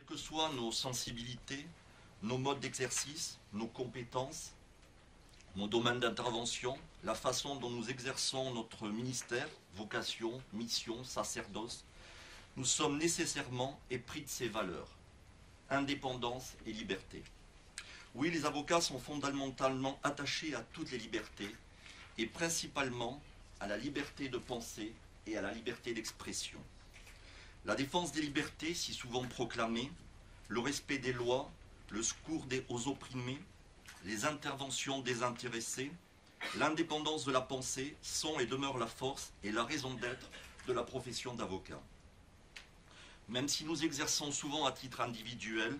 que soient nos sensibilités, nos modes d'exercice, nos compétences, nos domaines d'intervention, la façon dont nous exerçons notre ministère, vocation, mission, sacerdoce, nous sommes nécessairement épris de ces valeurs, indépendance et liberté. Oui, les avocats sont fondamentalement attachés à toutes les libertés, et principalement à la liberté de penser et à la liberté d'expression. La défense des libertés, si souvent proclamée, le respect des lois, le secours aux opprimés, les interventions désintéressées, l'indépendance de la pensée sont et demeurent la force et la raison d'être de la profession d'avocat. Même si nous exerçons souvent à titre individuel,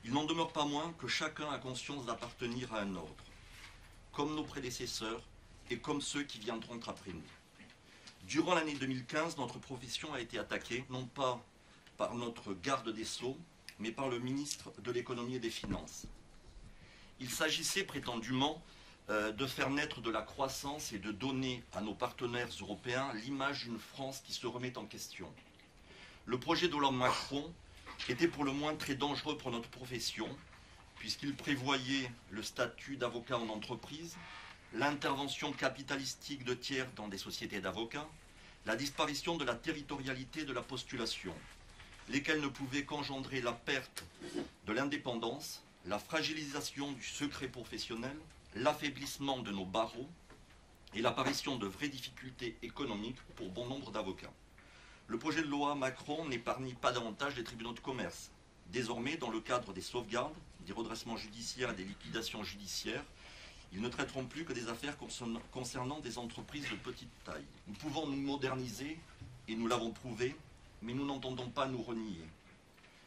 il n'en demeure pas moins que chacun a conscience d'appartenir à un ordre, comme nos prédécesseurs et comme ceux qui viendront après nous. Durant l'année 2015, notre profession a été attaquée, non pas par notre garde des Sceaux, mais par le ministre de l'Économie et des Finances. Il s'agissait prétendument de faire naître de la croissance et de donner à nos partenaires européens l'image d'une France qui se remet en question. Le projet d'Hollande Macron était pour le moins très dangereux pour notre profession, puisqu'il prévoyait le statut d'avocat en entreprise, l'intervention capitalistique de tiers dans des sociétés d'avocats, la disparition de la territorialité de la postulation, lesquelles ne pouvaient qu'engendrer la perte de l'indépendance, la fragilisation du secret professionnel, l'affaiblissement de nos barreaux et l'apparition de vraies difficultés économiques pour bon nombre d'avocats. Le projet de loi Macron n'épargne pas davantage les tribunaux de commerce. Désormais, dans le cadre des sauvegardes, des redressements judiciaires et des liquidations judiciaires, ils ne traiteront plus que des affaires concernant des entreprises de petite taille. Nous pouvons nous moderniser, et nous l'avons prouvé, mais nous n'entendons pas nous renier.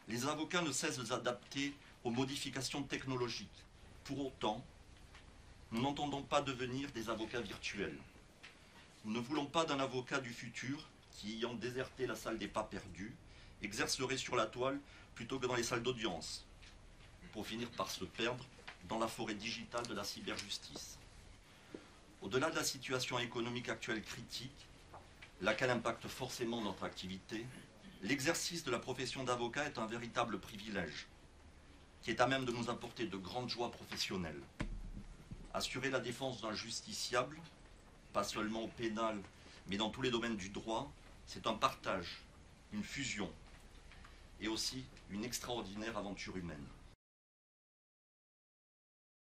Les avocats ne cessent de s'adapter aux modifications technologiques. Pour autant, nous n'entendons pas devenir des avocats virtuels. Nous ne voulons pas d'un avocat du futur qui, ayant déserté la salle des pas perdus, exercerait sur la toile plutôt que dans les salles d'audience, pour finir par se perdre dans la forêt digitale de la cyberjustice. Au-delà de la situation économique actuelle critique, laquelle impacte forcément notre activité, l'exercice de la profession d'avocat est un véritable privilège, qui est à même de nous apporter de grandes joies professionnelles. Assurer la défense d'un justiciable, pas seulement au pénal, mais dans tous les domaines du droit, c'est un partage, une fusion, et aussi une extraordinaire aventure humaine.